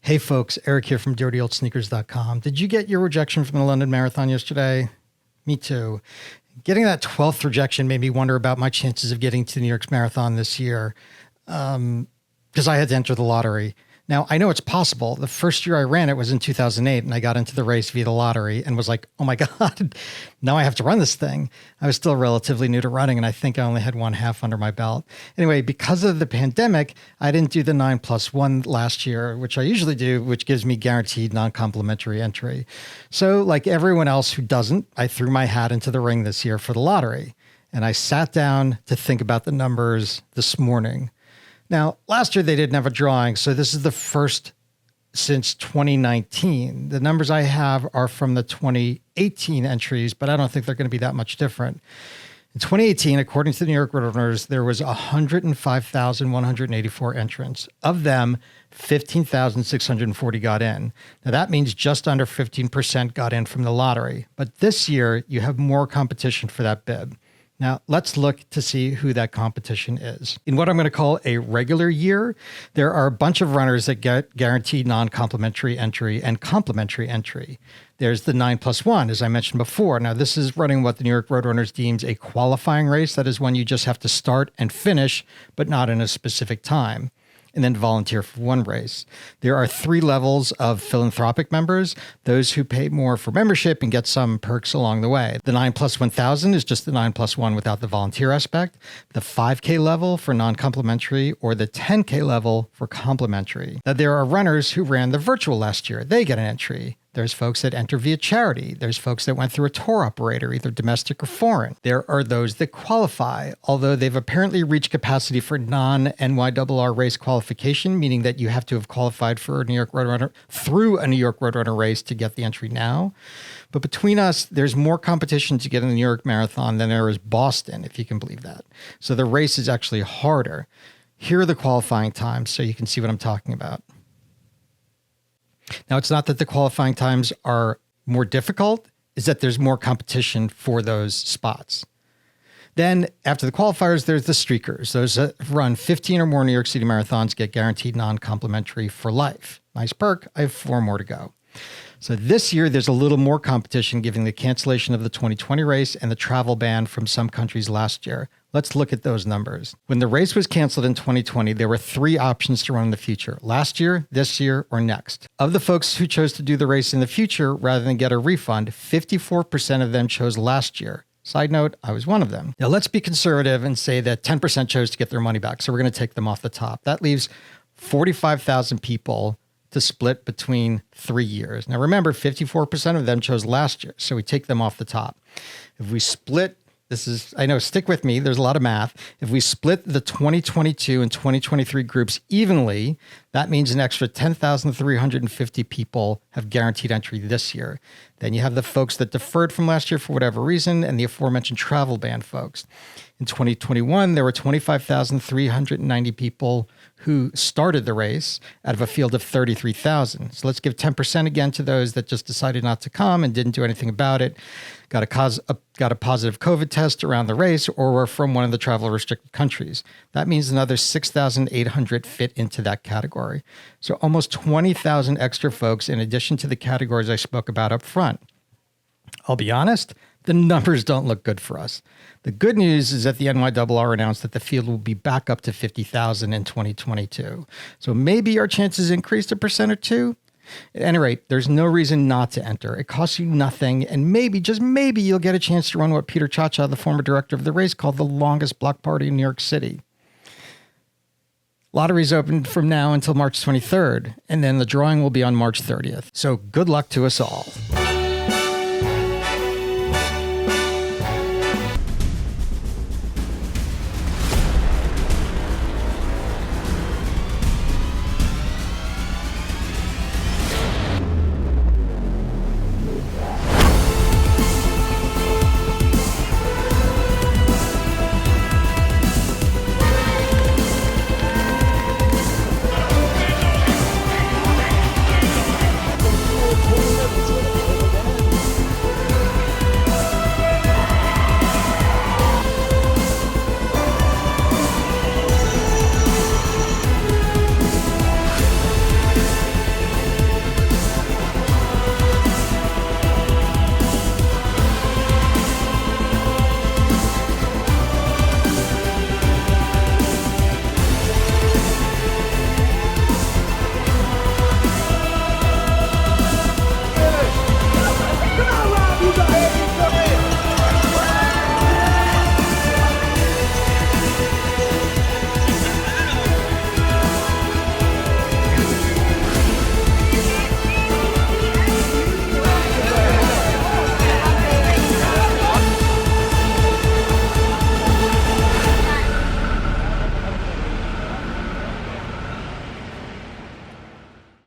Hey folks, Eric here from dirtyoldsneakers.com. Did you get your rejection from the London Marathon yesterday? Me too. Getting that 12th rejection made me wonder about my chances of getting to the New York Marathon this year because I had to enter the lottery. Now, I know it's possible. The first year I ran it was in 2008, and I got into the race via the lottery and was like, oh my God, now I have to run this thing. I was still relatively new to running, and I think I only had one half under my belt. Anyway, because of the pandemic, I didn't do the 9+1 last year, which I usually do, which gives me guaranteed non-complimentary entry. So like everyone else who doesn't, I threw my hat into the ring this year for the lottery, and I sat down to think about the numbers this morning. Now, last year they didn't have a drawing, so this is the first since 2019. The numbers I have are from the 2018 entries, but I don't think they're going to be that much different. In 2018, according to the New York Roadrunners, there was 105,184 entrants. Of them, 15,640 got in. Now, that means just under 15% got in from the lottery. But this year, you have more competition for that bib. Now, let's look to see who that competition is. In what I'm going to call a regular year, there are a bunch of runners that get guaranteed non-complimentary entry and complimentary entry. There's the 9+1, as I mentioned before. Now, this is running what the New York Roadrunners deems a qualifying race. That is when you just have to start and finish, but not in a specific time, and then volunteer for one race. There are 3 levels of philanthropic members, those who pay more for membership and get some perks along the way. The 9+1,000 is just the 9+1 without the volunteer aspect, the 5K level for non-complimentary, or the 10K level for complimentary. Now, there are runners who ran the virtual last year. They get an entry. There's folks that enter via charity. There's folks that went through a tour operator, either domestic or foreign. There are those that qualify, although they've apparently reached capacity for non-NYRR race qualification, meaning that you have to have qualified for a New York Roadrunner through a New York Roadrunner race to get the entry now. But between us, there's more competition to get in the New York Marathon than there is Boston, if you can believe that. So the race is actually harder. Here are the qualifying times so you can see what I'm talking about. Now, it's not that the qualifying times are more difficult, it's that there's more competition for those spots. Then after the qualifiers, there's the streakers. Those that run 15 or more New York City marathons get guaranteed non-complimentary for life. Nice perk. I have 4 more to go. So this year, there's a little more competition given the cancellation of the 2020 race and the travel ban from some countries last year. Let's look at those numbers. When the race was canceled in 2020, there were 3 options to run in the future: last year, this year, or next. Of the folks who chose to do the race in the future rather than get a refund, 54% of them chose last year. Side note, I was one of them. Now let's be conservative and say that 10% chose to get their money back. So we're going to take them off the top. That leaves 45,000 people to split between 3 years. Now remember, 54% of them chose last year, so we take them off the top. If we split, this is, I know, stick with me, there's a lot of math. If we split the 2022 and 2023 groups evenly, that means an extra 10,350 people have guaranteed entry this year. Then you have the folks that deferred from last year for whatever reason, and the aforementioned travel ban folks. In 2021, there were 25,390 people who started the race out of a field of 33,000. So let's give 10% again to those that just decided not to come and didn't do anything about it, got a positive COVID test around the race, or were from one of the travel restricted countries. That means another 6,800 fit into that category. So almost 20,000 extra folks in addition to the categories I spoke about up front. I'll be honest, the numbers don't look good for us. The good news is that the NYRR announced that the field will be back up to 50,000 in 2022. So maybe our chances increased 1% or 2%. At any rate, there's no reason not to enter. It costs you nothing, and maybe, just maybe, you'll get a chance to run what Peter Chacha, the former director of the race, called the longest block party in New York City. Lottery's open from now until March 23rd, and then the drawing will be on March 30th. So good luck to us all.